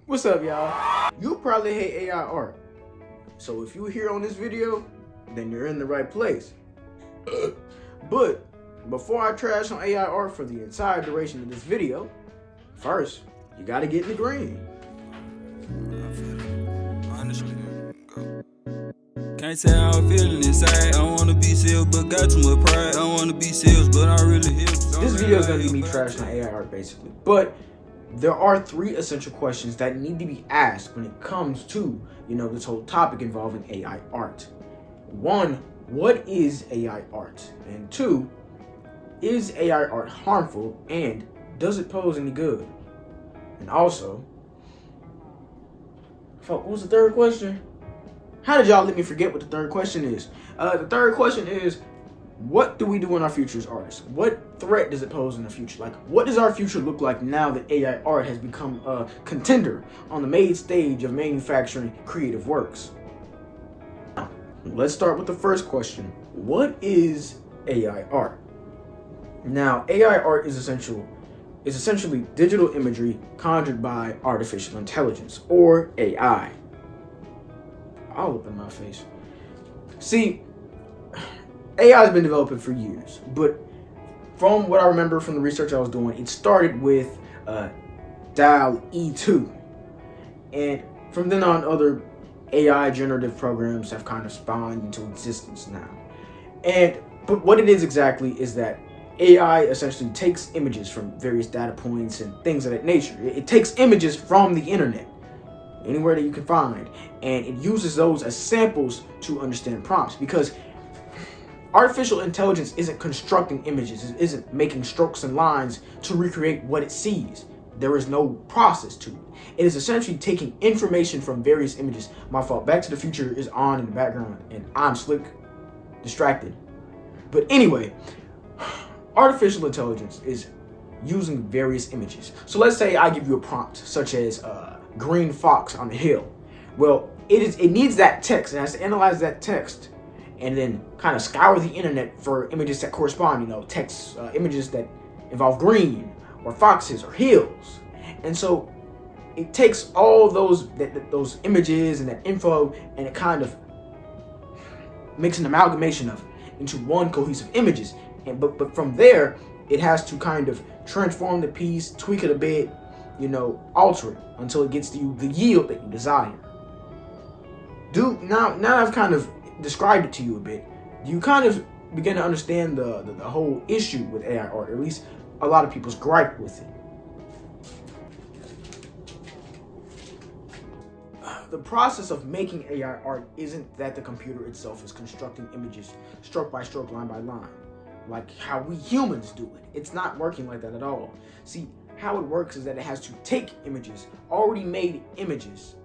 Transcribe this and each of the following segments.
What's up, y'all? You probably hate AI art. So if you're here on this video, then you're in the right place. But before I trash on AI art for the entire duration of this video, first, you gotta get in the green. Can't say how I'm feeling inside. I wanna be sealed, but got too much pride. I wanna be sealed, but I really heal. This video is gonna be me trashing on AI art basically. But there are 3 essential questions that need to be asked when it comes to, this whole topic involving AI art. 1, what is AI art? And 2, is AI art harmful and does it pose any good? And also, what was the third question? How did y'all let me forget what the third question is? The third question is, what do we do in our future as artists? What threat does it pose in the future? Like, what does our future look like now that AI art has become a contender on the main stage of manufacturing creative works? Now, let's start with the first question. What is AI art? Now, AI art is essentially digital imagery conjured by artificial intelligence, or AI. All up in my face. See, AI has been developing for years, but from what I remember from the research I was doing, it started with DAL E2, and from then on, other AI generative programs have kind of spawned into existence now. But what it is exactly is that AI essentially takes images from various data points and things of that nature. It takes images from the internet, anywhere that you can find, and it uses those as samples to understand prompts, because artificial intelligence isn't constructing images, it isn't making strokes and lines to recreate what it sees. There is no process to it. It is essentially taking information from various images. My fault. Back to the Future is on in the background, and I'm distracted. But anyway, artificial intelligence is using various images. So let's say I give you a prompt, such as green fox on the hill. Well, it needs that text. It has to analyze that text and then kind of scour the internet for images that correspond, text images that involve green or foxes or hills. And so it takes all those images and that info, and it kind of makes an amalgamation of it into one cohesive images. But from there, it has to kind of transform the piece, tweak it a bit, alter it until it gets to you the yield that you desire. Now I've kind of described it to you a bit, you kind of begin to understand the whole issue with AI art, or at least a lot of people's gripe with it. The process of making AI art isn't that the computer itself is constructing images stroke by stroke, line by line, like how we humans do it. It's not working like that at all. See, how it works is that it has to take images, already made images,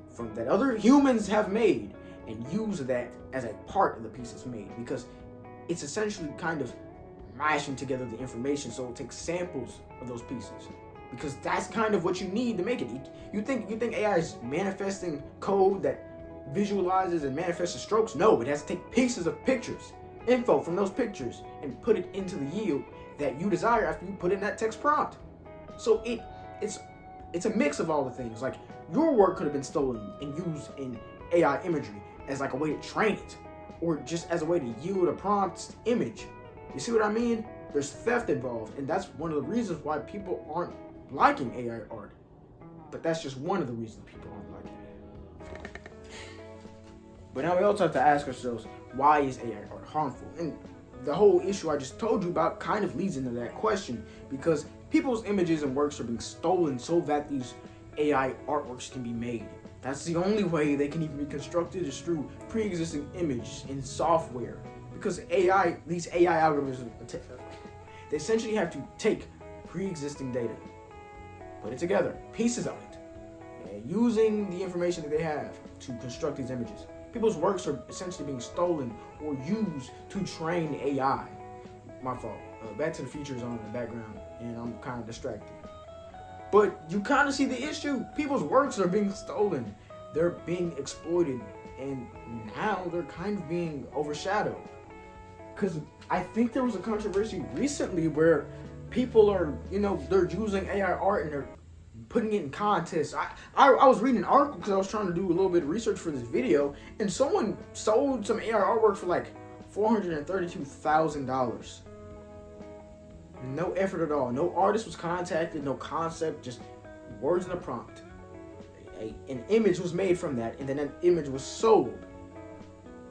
from that other humans have made, and use that as a part of the piece it's made, because it's essentially kind of mashing together the information, so it takes samples of those pieces, because that's kind of what you need to make it. You think AI is manifesting code that visualizes and manifests the strokes? No, it has to take pieces of pictures, info from those pictures, and put it into the yield that you desire after you put in that text prompt. So it's a mix of all the things. Like, your work could have been stolen and used in AI imagery as like a way to train it, or just as a way to yield a prompt image. You see what I mean? There's theft involved, and that's one of the reasons why people aren't liking AI art. But that's just one of the reasons people aren't liking it. But now we also have to ask ourselves, why is AI art harmful? And the whole issue I just told you about kind of leads into that question, because people's images and works are being stolen so that these AI artworks can be made. That's the only way they can even be constructed, is through pre-existing image in software. Because these AI algorithms, they essentially have to take pre-existing data, put it together, pieces of it, and using the information that they have to construct these images. People's works are essentially being stolen or used to train AI. My fault. Back to the Future is on in the background, and I'm kind of distracted. But you kind of see the issue. People's works are being stolen. They're being exploited, and now they're kind of being overshadowed. Because I think there was a controversy recently where people are, they're using AI art and they're putting it in contests. I was reading an article because I was trying to do a little bit of research for this video, and someone sold some AI artwork for like $432,000. No effort at all. No artist was contacted, no concept, just words in a prompt. An image was made from that, and then that image was sold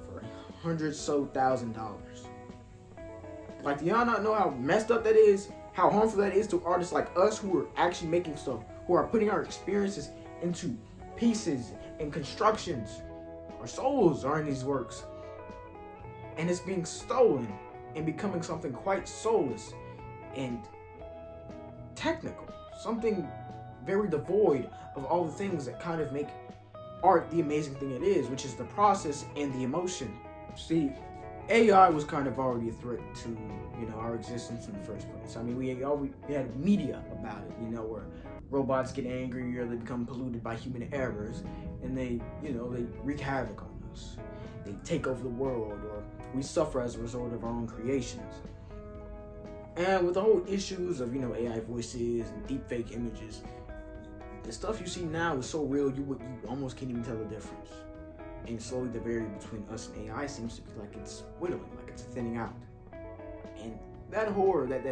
for $100,000. Like, do y'all not know how messed up that is? How harmful that is to artists like us who are actually making stuff, who are putting our experiences into pieces and constructions. Our souls are in these works. And it's being stolen and becoming something quite soulless and technical. Something very devoid of all the things that kind of make art the amazing thing it is, which is the process and the emotion. See, AI was kind of already a threat to, our existence in the first place. I mean, we had media about it, where robots get angry or they become polluted by human errors, and they wreak havoc on us. They take over the world, or we suffer as a result of our own creations. And with the whole issues of, AI voices and deepfake images, the stuff you see now is so real you almost can't even tell the difference. And slowly the barrier between us and AI seems to be like it's whittling, like it's thinning out. And that horror, that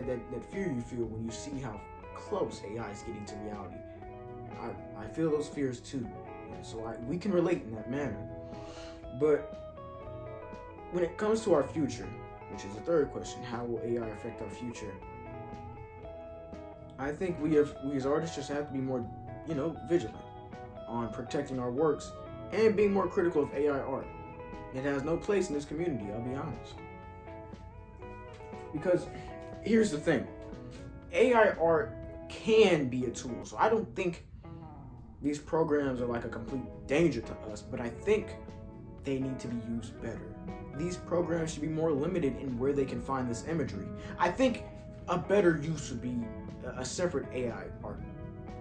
fear you feel when you see how close AI is getting to reality, I feel those fears too. And so we can relate in that manner. But when it comes to our future, which is the third question, how will AI affect our future? I think we as artists just have to be more, vigilant on protecting our works and being more critical of AI art. It has no place in this community, I'll be honest. Because here's the thing, AI art can be a tool, so I don't think these programs are like a complete danger to us, but I think they need to be used better. These programs should be more limited in where they can find this imagery. I think a better use would be a separate AI art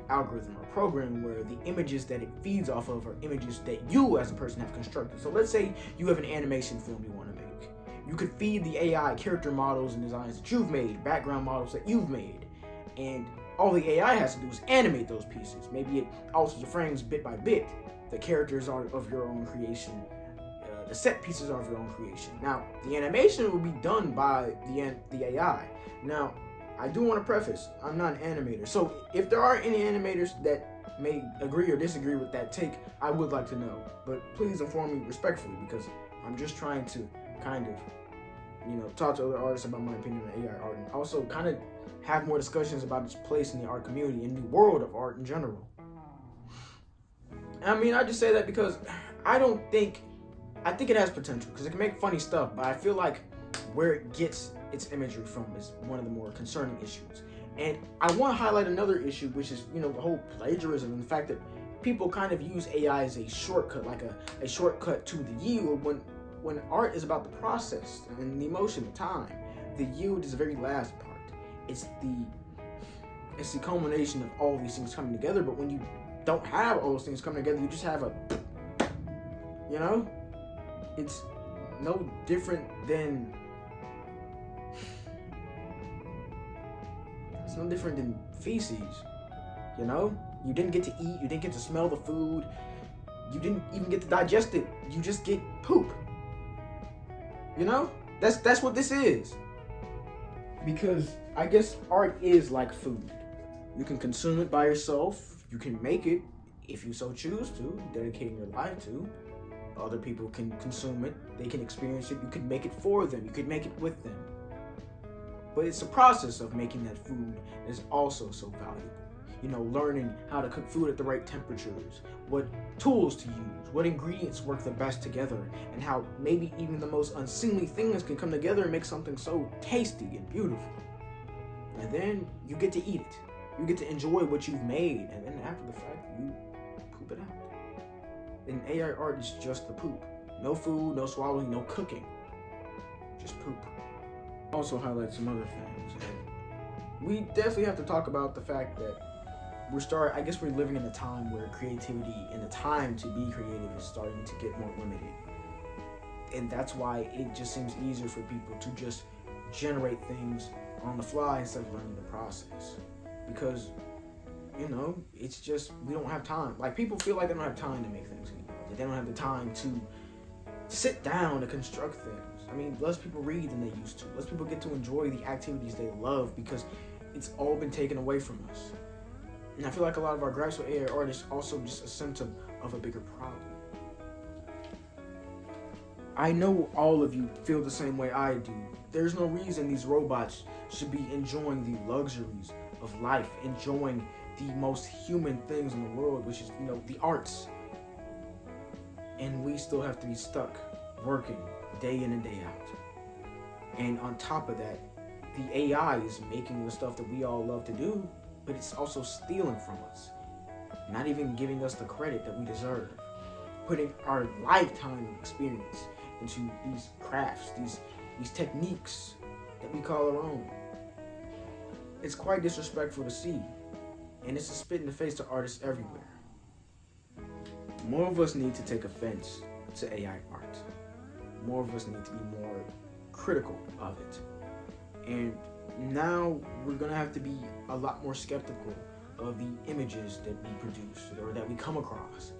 algorithm or program where the images that it feeds off of are images that you as a person have constructed. So let's say you have an animation film you want to make. You could feed the AI character models and designs that you've made, background models that you've made, and all the AI has to do is animate those pieces. Maybe it alters the frames bit by bit. The characters are of your own creation. The set pieces are of your own creation. Now, the animation will be done by the AI. Now, I do want to preface, I'm not an animator. So if there are any animators that may agree or disagree with that take, I would like to know. But please inform me respectfully, because I'm just trying to kind of, talk to other artists about my opinion on AI art, and also kind of have more discussions about its place in the art community and the world of art in general. I mean, I just say that because I think it has potential, because it can make funny stuff, but I feel like where it gets its imagery from is one of the more concerning issues. And I want to highlight another issue, which is, the whole plagiarism and the fact that people kind of use AI as a shortcut, like a shortcut to the yield, when art is about the process and the emotion, the time. The yield is the very last part. It's the culmination of all these things coming together, but when you don't have all those things coming together, you just have it's no different than feces. You didn't get to eat, you didn't get to smell the food, you didn't even get to digest it, you just get poop. That's what this is. Because I guess art is like food. You can consume it by yourself, you can make it if you so choose to, dedicating your life to. Other people can consume it, they can experience it, you could make it for them, you could make it with them. But it's the process of making that food is also so valuable. Learning how to cook food at the right temperatures, what tools to use, what ingredients work the best together, and how maybe even the most unseemly things can come together and make something so tasty and beautiful. And then you get to eat it. You get to enjoy what you've made, and then after the fact, you poop it out. And AI art is just the poop. No food, no swallowing, no cooking. Just poop. Also highlight some other things. And we definitely have to talk about the fact that I guess we're living in a time where creativity and the time to be creative is starting to get more limited. And that's why it just seems easier for people to just generate things on the fly instead of learning the process. Because you know, it's just we don't have time. Like, people feel like they don't have time to make things anymore. That they don't have the time to sit down to construct things. I mean, less people read than they used to. Less people get to enjoy the activities they love because it's all been taken away from us. And I feel like a lot of our gripes with AI art is also just a symptom of a bigger problem. I know all of you feel the same way I do. There's no reason these robots should be enjoying the luxuries of life, enjoying the most human things in the world, which is, you know, the arts. And we still have to be stuck working day in and day out. And on top of that, the AI is making the stuff that we all love to do, but it's also stealing from us. Not even giving us the credit that we deserve. Putting our lifetime experience into these crafts, these techniques that we call our own. It's quite disrespectful to see, and it's a spit in the face to artists everywhere. More of us need to take offense to AI art. More of us need to be more critical of it. And now we're gonna have to be a lot more skeptical of the images that we produce or that we come across.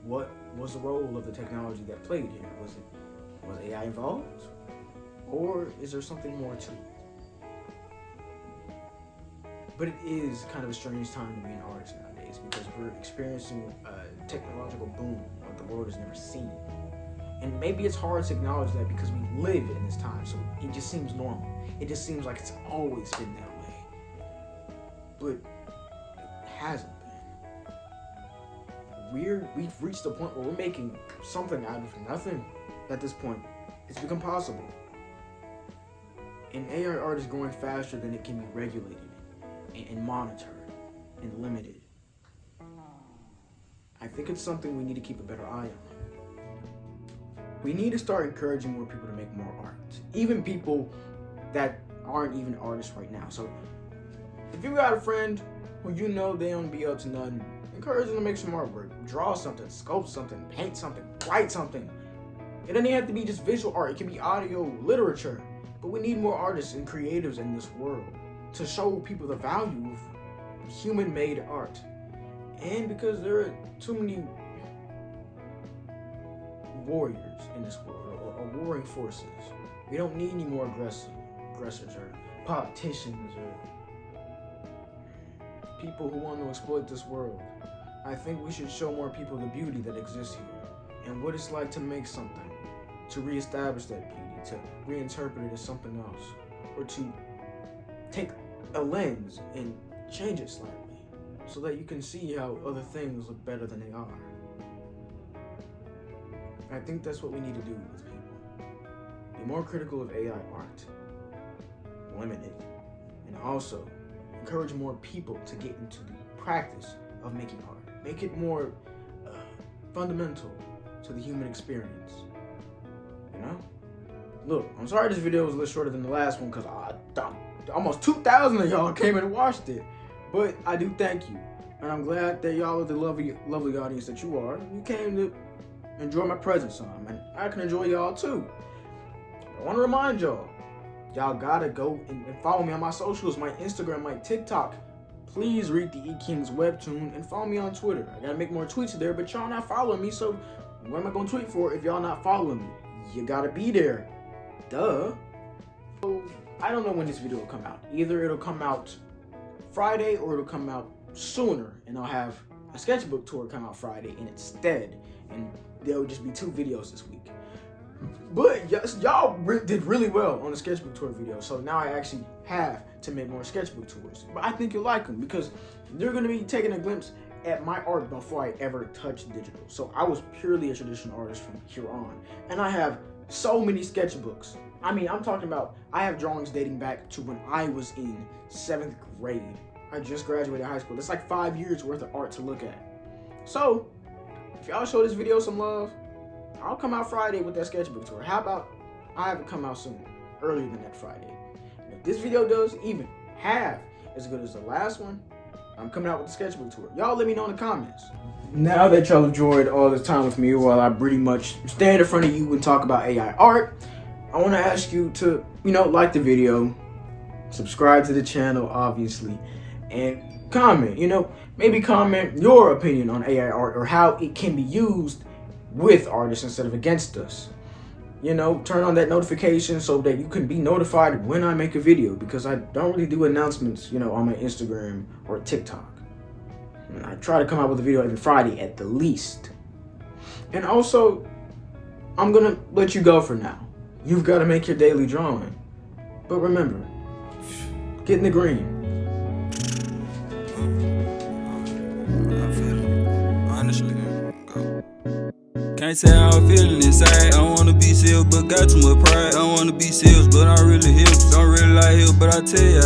What was the role of the technology that played here? Was AI involved? Or is there something more to it? But it is kind of a strange time to be an artist nowadays because we're experiencing a technological boom like the world has never seen. And maybe it's hard to acknowledge that because we live in this time, so it just seems normal. It just seems like it's always been that way. But it hasn't been. We've reached a point where we're making something out of nothing at this point. It's become possible. And AI art is growing faster than it can be regulated and monitored and limited. I think it's something we need to keep a better eye on. We need to start encouraging more people to make more art. Even people that aren't even artists right now. So if you got a friend who you know they don't be up to nothing, encourage them to make some artwork. Draw something, sculpt something, paint something, write something. It doesn't have to be just visual art. It can be audio, literature. But we need more artists and creatives in this world to show people the value of human-made art. And because there are too many warriors in this world, or warring forces. We don't need any more aggressors or politicians or people who want to exploit this world. I think we should show more people the beauty that exists here and what it's like to make something, to reestablish that beauty, to reinterpret it as something else, or to take a lens and change it slightly so that you can see how other things look better than they are. I think that's what we need to do with people. Be more critical of AI art, limit it, and also encourage more people to get into the practice of making art. Make it more fundamental to the human experience. You know? Look, I'm sorry this video was a little shorter than the last one because almost 2,000 of y'all came and watched it. But I do thank you. And I'm glad that y'all are the lovely audience that you are. You came to enjoy my presence some, and I can enjoy y'all too. I want to remind y'all gotta go and follow me on my socials, my Instagram, my TikTok. Please read the E-Kings webtoon and follow me on Twitter. I gotta make more tweets there, but y'all not following me, so what am I gonna tweet for if y'all not following me? You gotta be there. Duh. So, I don't know when this video will come out. Either it'll come out Friday or it'll come out sooner, and I'll have a sketchbook tour come out Friday instead, and there'll just be 2 videos this week. But y'all did really well on the sketchbook tour video, so now I actually have to make more sketchbook tours. But I think you'll like them because they're going to be taking a glimpse at my art before I ever touched digital. So I was purely a traditional artist from here on, and I have so many sketchbooks. I mean, I'm talking about, I have drawings dating back to when I was in 7th grade. I just graduated high school. That's like 5 years worth of art to look at. So, if y'all show this video some love, I'll come out Friday with that sketchbook tour. How about I have it come out soon, earlier than that Friday. And if this video does even half as good as the last one, I'm coming out with the sketchbook tour. Y'all let me know in the comments. Now that y'all enjoyed all this time with me while I pretty much stand in front of you and talk about AI art, I want to ask you to, like the video, subscribe to the channel, obviously, and comment, maybe comment your opinion on AI art or how it can be used with artists instead of against us. Turn on that notification so that you can be notified when I make a video, because I don't really do announcements, on my Instagram or TikTok. And I try to come out with a video every Friday at the least. And also, I'm gonna let you go for now. You've got to make your daily drawing. But remember, get in the green. I feel it. Honestly, go. Can't say how I'm feeling inside. I wanna be sales, but got too much pride. I wanna be sales, but I'm really here. Don't really like here, but I tell ya.